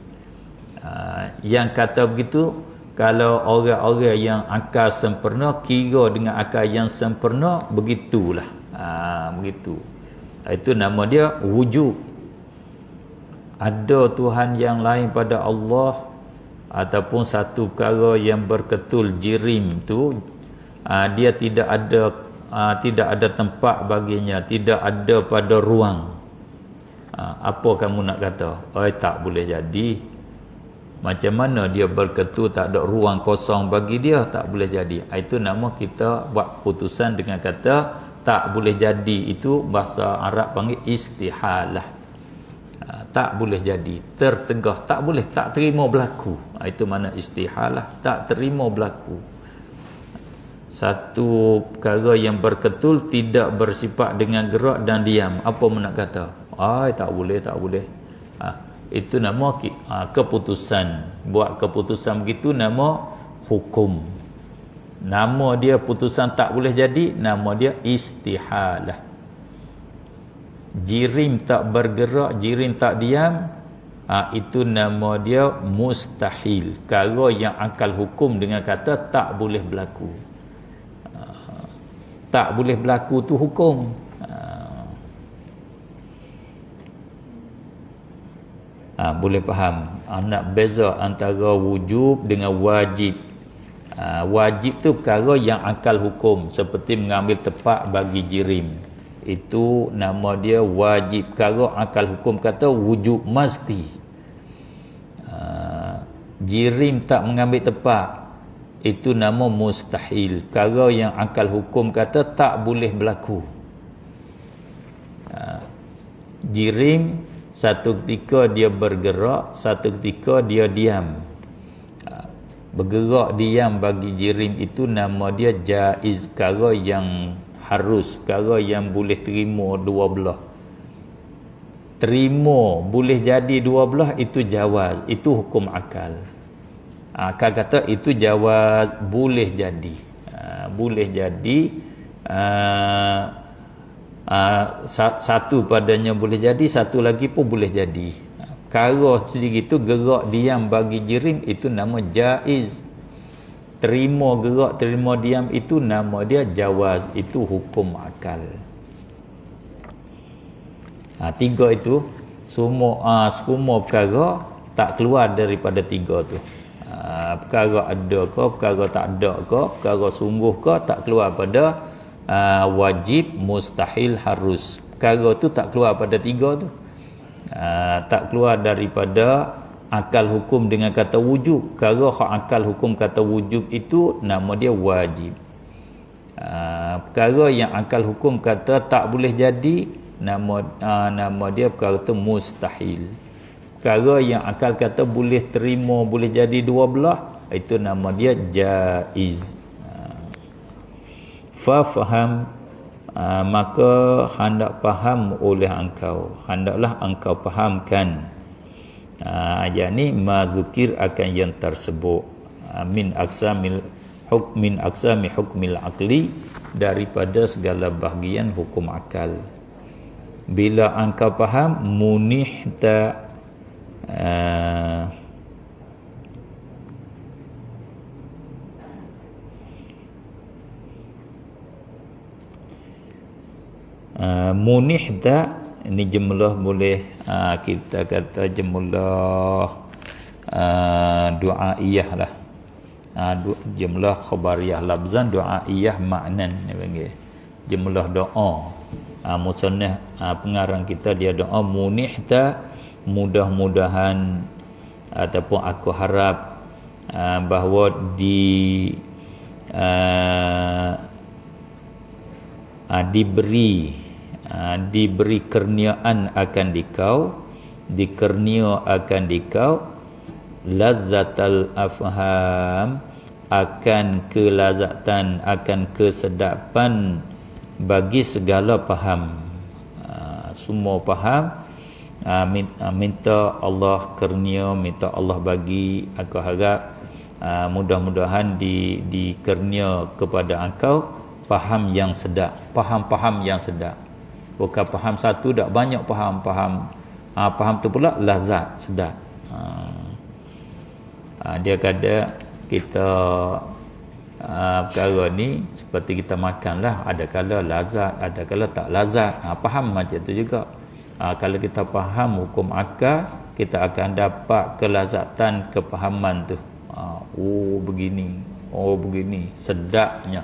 Yang kata begitu, kalau orang-orang yang akal sempurna kira dengan akal yang sempurna, begitulah. Begitu. Itu nama dia wujud. Ada Tuhan yang lain pada Allah, ataupun satu perkara yang berketul jirim tu, dia tidak ada tempat baginya, tidak ada pada ruang. Apa kamu nak kata? Tak boleh jadi. Macam mana dia berketul tak ada ruang kosong bagi dia? Tak boleh jadi. Itu nama kita buat putusan dengan kata tak boleh jadi. Itu bahasa Arab panggil istihalah. Tak boleh jadi, tertegah, tak boleh, tak terima berlaku. Itu mana istihalah, tak terima berlaku. Satu perkara yang berketul tidak bersifat dengan gerak dan diam. Apa nak kata? Tak boleh, tak boleh. Itu nama keputusan. Buat keputusan begitu nama hukum. Nama dia putusan tak boleh jadi, nama dia istihalah. Jirim tak bergerak, jirim tak diam, itu nama dia mustahil. Perkara yang akal hukum dengan kata tak boleh berlaku. Tak boleh berlaku tu hukum. Boleh faham. Nak beza antara wujub dengan wajib. Wajib tu perkara yang akal hukum, seperti mengambil tempat bagi jirim. Itu nama dia wajib. Perkara akal hukum kata wujub mesti. Jirim tak mengambil tempat, itu nama mustahil. Perkara yang akal hukum kata tak boleh berlaku. Jirim satu ketika dia bergerak, satu ketika dia diam. Bergerak diam bagi jirim itu nama dia jaiz, perkara yang harus, perkara yang boleh terima dua belah. Terima boleh jadi dua belah, itu jawaz, itu hukum akal. Akal kata itu jawaz, boleh jadi. Boleh jadi, satu padanya boleh jadi, satu lagi pun boleh jadi. Perkara sendiri itu gerak diam bagi jirim, itu nama jaiz. Terima gerak, terima diam, itu nama dia jawaz, itu hukum akal. Tiga itu semua perkara tak keluar daripada tiga tu. Perkara ada ke, perkara tak ada ke, perkara sungguh ke, tak keluar pada wajib, mustahil, harus. Perkara tu tak keluar pada tiga tu. Tak keluar daripada akal hukum dengan kata wujub. Perkara akal hukum kata wujub itu nama dia wajib. Perkara yang akal hukum kata tak boleh jadi, nama dia perkara tu mustahil. Perkara yang akal kata boleh terima, boleh jadi dua belah, itu nama dia jaiz. Fafaham, maka hendak faham oleh engkau, hendaklah engkau fahamkan, yakni mazukir akan yang tersebut, min aqsamil aksami hukmil aqli, daripada segala bahagian hukum akal. Bila engkau faham, munihta munihda, ini jumlah boleh kita kata jumlah du'aiyah lah. Jumlah khabariyah lafzan, du'aiyah maknan ni panggil. Jumlah doa. Musannaf pengarang kita dia doa munihda, mudah-mudahan ataupun aku harap bahawa diberi kurniaan akan dikau, dikurnia akan dikau lazzatal afham, akan kelazatan, akan kesedapan bagi segala faham. Semua faham, minta Allah kurnia, minta Allah bagi. Aku harap mudah-mudahan dikurnia kepada engkau faham yang sedap, faham-faham yang sedap. Bukan faham satu, tak banyak faham. Faham tu pula lazat, sedap. Dia kata kita perkara ni seperti kita makan lah, ada kala lazat, ada kala tak lazat. Faham macam tu juga. Kalau kita faham hukum akal, kita akan dapat kelazatan kepahaman tu. Oh begini, oh begini, sedapnya.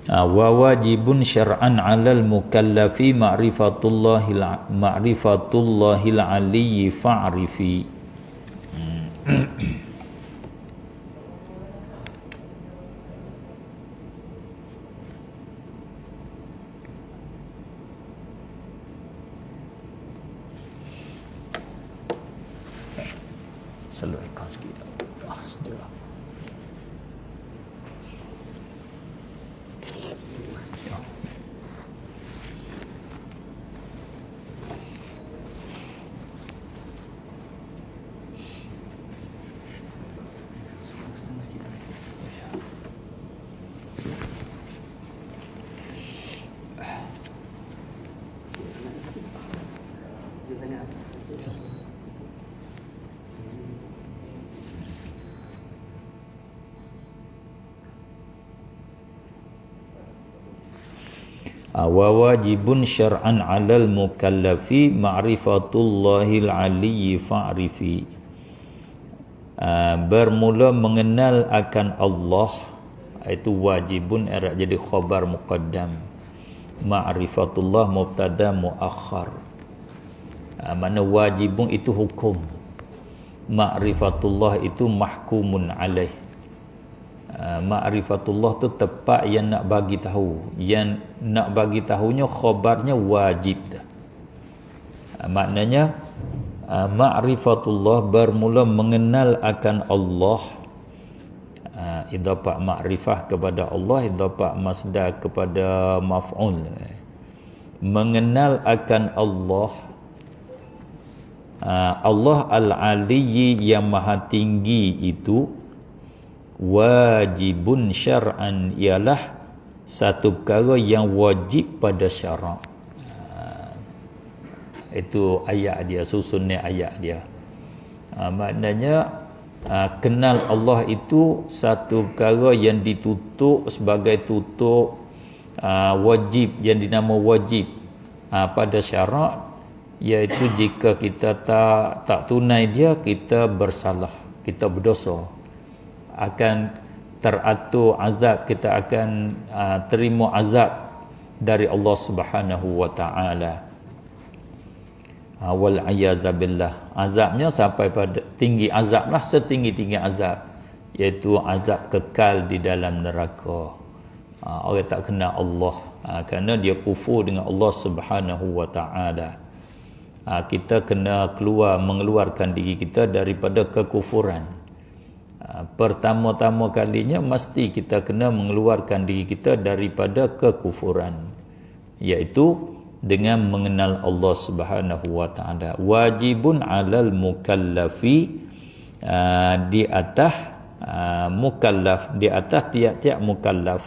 Wa wajibun syar'an 'alal mukallafi ma'rifatullahil aliyyi fa'rifi. Selalu ikon sikit. Sejarah. Wa wajibun syar'an 'alal mukallafi ma'rifatullahil aliyyi fa'rifi. Bermula mengenal akan Allah, itu wajibun era jadi khabar muqaddam, ma'rifatullah mubtada muakhar. Mana wajibun itu hukum, ma'rifatullah itu mahkumun alaih. Ma'rifatullah tu tepat yang nak bagi tahu, yang nak bagi tahunya khabarnya wajib. Maknanya ma'rifatullah bermula mengenal akan Allah. Idafah ma'rifah kepada Allah, idafah masdar kepada maf'ul. Mengenal akan Allah, Allah al-aliyyi yang maha tinggi itu wajibun syar'an, ialah satu perkara yang wajib pada syarak. Itu ayat dia, susunnya ayat dia. Maknanya kenal Allah itu satu perkara yang ditutup sebagai tutup wajib, yang dinama wajib pada syarak, iaitu jika kita tak tunai dia, kita bersalah, kita berdosa, akan teratur azab, kita akan terima azab dari Allah Subhanahu wa taala. Wal a'yadza billah. Azabnya sampai pada tinggi azablah, setinggi-tinggi azab, iaitu azab kekal di dalam neraka. Orang tak kenal Allah kerana dia kufur dengan Allah Subhanahu wa taala. Kita kena mengeluarkan diri kita daripada kekufuran. Pertama-tama kalinya mesti kita kena mengeluarkan diri kita daripada kekufuran, iaitu dengan mengenal Allah Subhanahu wa taala. Wajibun 'alal mukallafi, di atas mukallaf, di atas tiap-tiap mukallaf.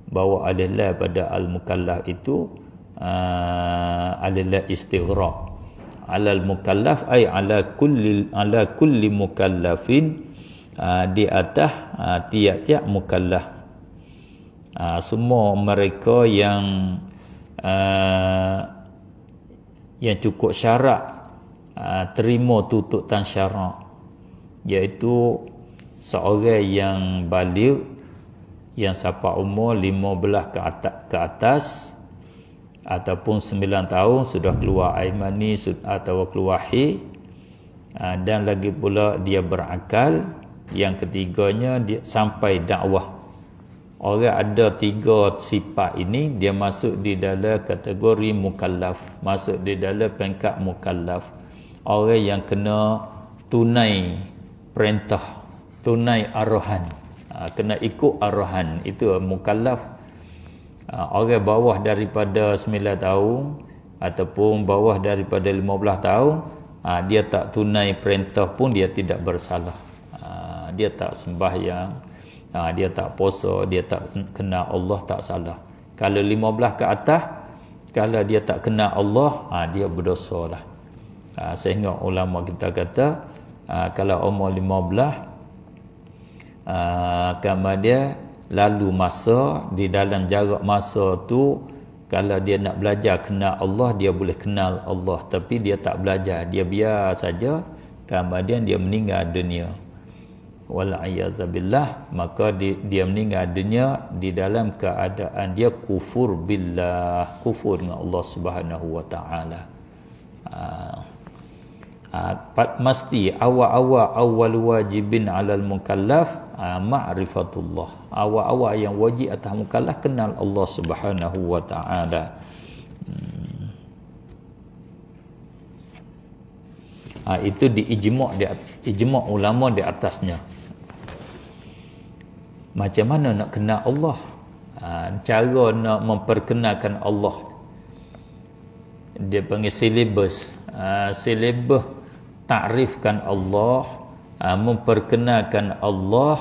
Bahawa adalah pada al-mukallaf itu adalah istighraq. 'Alal mukallaf ay ala kulli mukallafin, di atas tiap-tiap mukallaf. Semua mereka yang cukup syarat terima tuntutan syarak, iaitu seorang yang baligh yang sampai umur 15 ke atas ataupun 9 tahun sudah keluar air mani atau keluar haid, dan lagi pula dia berakal. Yang ketiganya dia sampai dakwah. Orang ada 3 sifat ini, dia masuk di dalam kategori mukallaf, masuk di dalam peringkat mukallaf. Orang yang kena tunai perintah, tunai arahan, kena ikut arahan, itu mukallaf. Orang bawah daripada 9 tahun ataupun bawah daripada 15 tahun, dia tak tunai perintah pun dia tidak bersalah. Dia tak sembahyang, dia tak puasa, dia tak kenal Allah, tak salah. Kalau 15 ke atas, kalau dia tak kenal Allah, dia berdosa lah. Sehingga ulama kita kata, kalau umur 15, kamar dia lalu masa, di dalam jarak masa tu, kalau dia nak belajar kenal Allah, dia boleh kenal Allah. Tapi dia tak belajar, dia biar saja, kemudian dia meninggal dunia. Wal'iyadzabillah, maka dia meninggal dunia di dalam keadaan dia kufur billah, kufur dengan Allah Subhanahu wa taala. Mesti awal wajibin 'alal mukallaf ma'rifatullah. Awal yang wajib atas mukallaf kenal Allah Subhanahu wa taala. Itu ijma' ulama di atasnya. Macam mana nak kenal Allah? Cara nak memperkenalkan Allah, dia panggil silibus. Silibus takrifkan Allah, memperkenalkan Allah.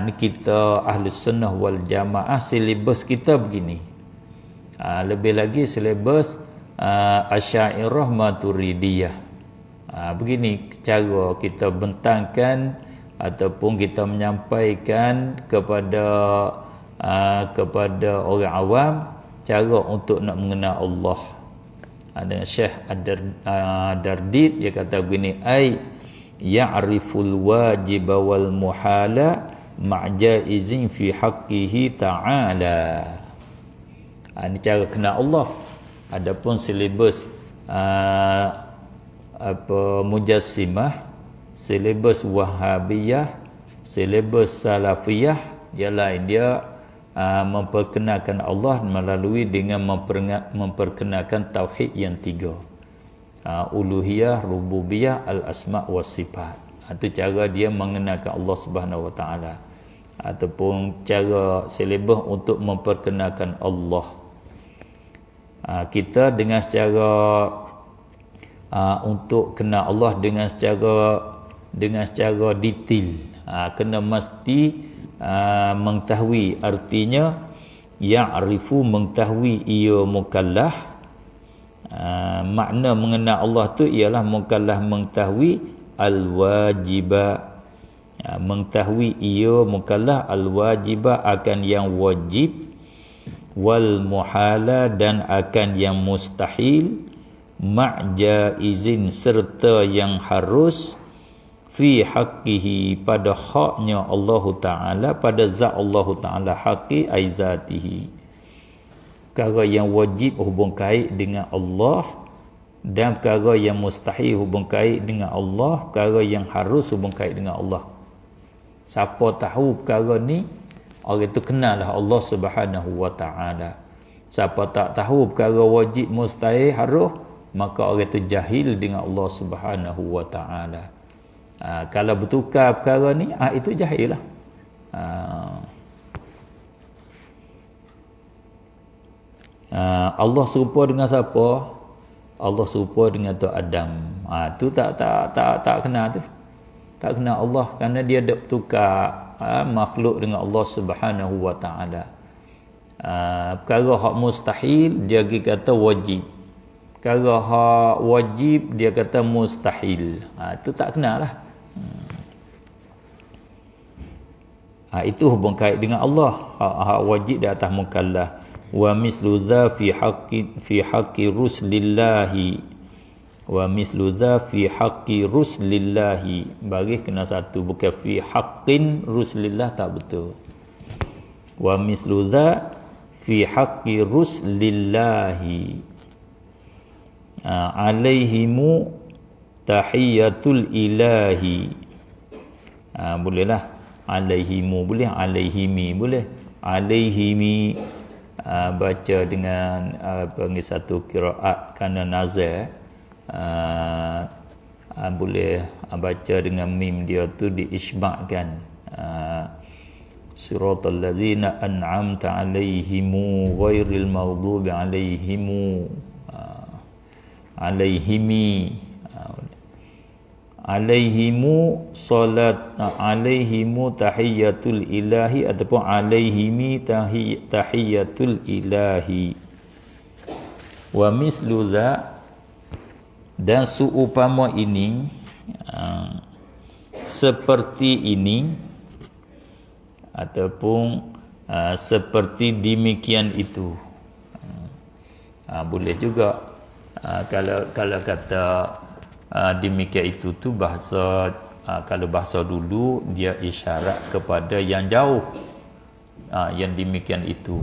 Ni kita Ahlus Sunnah wal Jamaah, silibus kita begini. Lebih lagi silibus Asy'ariyah Maturidiyah. Begini cara kita bentangkan ataupun kita menyampaikan kepada orang awam cara untuk nak mengenal Allah. Ada Syekh Ad-Dardid, dia kata begini, ai ya'riful wajiba wal muhala ma'jaizin fi haqqihi ta'ala. Ini cara kenal Allah. Adapun silibus Mujassimah, silibus Wahabiyah, silibus Salafiyah, dia lain. Dia memperkenalkan Allah melalui dengan memperkenalkan tauhid yang 3, uluhiyah, rububiyah, al-asma' was sifat. Itu cara dia mengenalkan Allah Subhanahu wa taala, ataupun cara silibus untuk memperkenalkan Allah. Kita dengan secara untuk kenal Allah dengan secara detail, kena mesti mengetahui, artinya ya'rifu, mengetahui ia mukallaf. Makna mengenal Allah tu ialah mukallaf mengetahui al-wajiba, mengetahui ia mukallaf al-wajiba akan yang wajib, wal muhala dan akan yang mustahil, ma'jaizin serta yang harus, fi haqqihi pada haknya Allah Ta'ala, pada zat Allah Ta'ala, haqqi ay zatihi. Perkara yang wajib hubung kait dengan Allah, dan perkara yang mustahil hubung kait dengan Allah, perkara yang harus hubung kait dengan Allah. Siapa tahu perkara ni, orang itu kenallah Allah Subhanahu wa Ta'ala. Siapa tak tahu perkara wajib, mustahil, harus, maka orang itu jahil dengan Allah Subhanahu wa Ta'ala. Kalau bertukar perkara ni, itu jahil lah. Allah serupa dengan siapa? Allah serupa dengan Tok Adam. Tu tak kenal tu. Tak kenal Allah kerana dia ada bertukar makhluk dengan Allah Subhanahu wa Ta'ala. Perkara hak mustahil dia kata wajib. Perkara hak wajib dia kata mustahil. Itu tak kenal lah. Itu hubung kait dengan Allah. Hak wajib di atas mukallaf. Wa mislu dha fi haqqi ruslillahi Wa mislu dha fi haqqi ruslillahi. Bagi kena satu, bukan fi haqqin ruslillah, tak betul. Wa mislu dha fi haqqi ruslillahi. Alaihimu tahiyatul ilahi. Bolehlah. Alaihimu boleh, alaihimi boleh. Alaihimi baca dengan panggil satu qiraat kerana nazar. Boleh baca dengan mim dia tu diisba'kan. Siratal ladzina an'amta alaihimu ghairil maghdubi alaihimu. Alaihimi. Alaihimu salat, alaihimu tahiyatul ilahi ataupun alaihimi tahiyatul ilahi. Wa mislu dha, dan seumpama ini, seperti ini ataupun seperti demikian itu. Boleh juga. Kalau kata demikian itu tu bahasa, kalau bahasa dulu dia isyarat kepada yang jauh, yang demikian itu.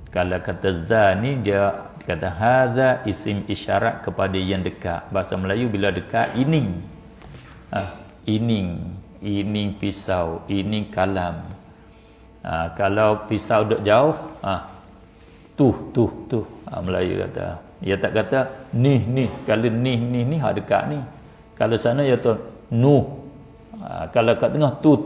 Kalau kata za ni dia kata hadza isim isyarat kepada yang dekat. Bahasa Melayu bila dekat, ining, ining pisau, ining kalam. Kalau pisau duk jauh, tu Melayu kata. Dia tak kata ni. Kalau ni hak dekat ni. Kalau sana dia tu nu. Kalau kat tengah tu.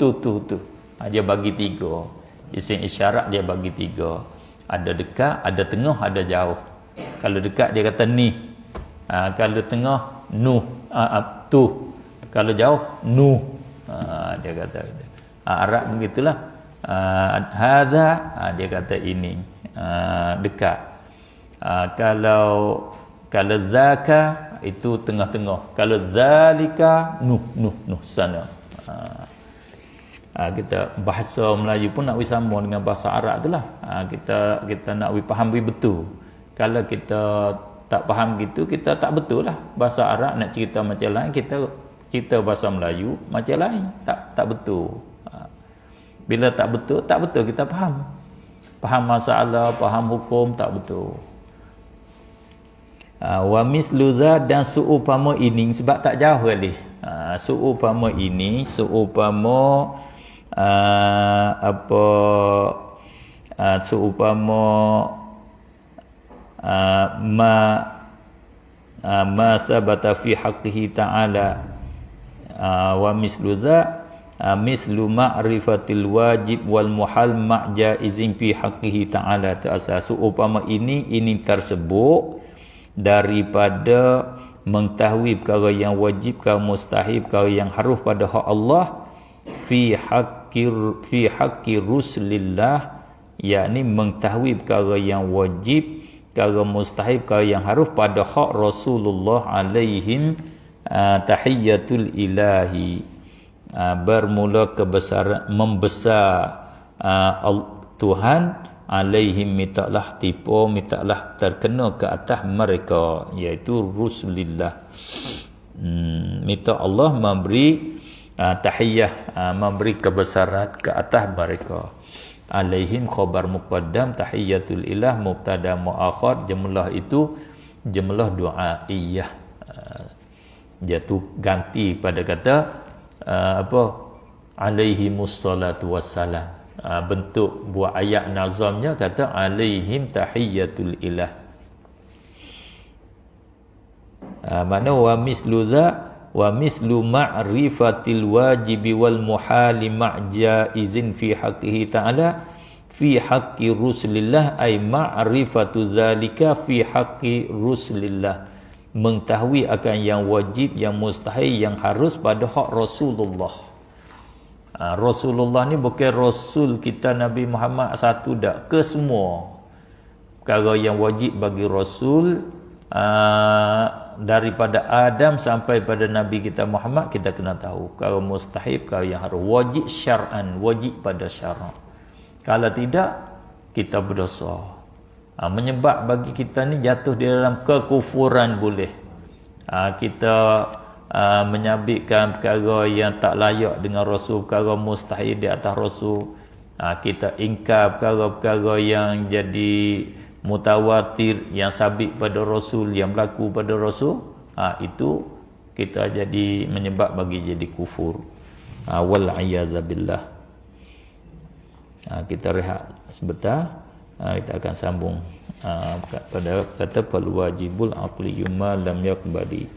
Dia bagi 3. Isim isyarat dia bagi 3. Ada dekat, ada tengah, ada jauh. Kalau dekat dia kata ni. Kalau tengah nu, tu. Kalau jauh nu. Dia kata gitu. Arab begitulah. Hadza, dia kata ini. Dekat. Kalau zaka itu tengah-tengah. Kalau zalika nuh sana. Kita bahasa Melayu pun nak sama dengan bahasa Arab itulah. Kita nak faham betul. Kalau kita tak faham gitu, kita tak betul lah. Bahasa Arab nak cerita macam lain, kita bahasa Melayu macam lain. Tak betul. Bila tak betul kita faham. Faham masalah, faham hukum, tak betul. Wa mislu dha, dan seumpama ini, sebab tak jauh kali. Seumpama ini, seumpama seumpama ma sabata fi haqqihi ta'ala. Wa mislu dha mislu ma'rifatil wajib wal muhal ma'jaizin fi haqqihi ta'ala. Seumpama ini tersebut daripada mengetahui perkara yang wajib, perkara mustahil, perkara yang harus pada hak Allah, fi haqqi rusulillah, yakni mengetahui perkara yang wajib, perkara mustahil, perkara yang harus pada hak Rasulullah alaihim tahiyatul ilahi. Bermula kebesaran, membesar Tuhan alaihim, mintalah tipu, mintalah terkena ke atas mereka, iaitu rusulillah. Minta Allah memberi tahiyah, memberi kebesaran ke atas mereka. Alaihim khabar muqaddam, tahiyatul ilah mubtada muakhar. Jumlah itu jumlah du'aiyah. Dia tu ganti pada kata alaihimus salatu wassalam. Bentuk buat ayat nazamnya kata alaihim tahiyatul ilah. Mana wa mislu dha wa mislu ma'rifatil wajibi wal muhali ma'jaizin fi haqqihi ta'ala fi haqqi rusulillah, ay ma'rifatu dzalika fi haqqi rusulillah. Mengetahui akan yang wajib, yang mustahil, yang harus pada hak Rasulullah. Rasulullah ni bukan Rasul kita Nabi Muhammad satu dak, ke semua perkara yang wajib bagi Rasul, daripada Adam sampai pada Nabi kita Muhammad, kita kena tahu. Perkara mustahil, perkara yang harus, wajib syar'an, wajib pada syarak. Kalau tidak, kita berdosa. Menyebab bagi kita ni jatuh di dalam kekufuran boleh. kita menyabitkan perkara yang tak layak dengan Rasul, perkara mustahil di atas Rasul, kita ingkar perkara-perkara yang jadi mutawatir, yang sabit pada Rasul, yang berlaku pada Rasul, itu kita jadi menyebab bagi jadi kufur. Wal'iyadzabillah. Kita rehat sebentar, kita akan sambung pada kata fal wajibul aqli ma lam yaqbali.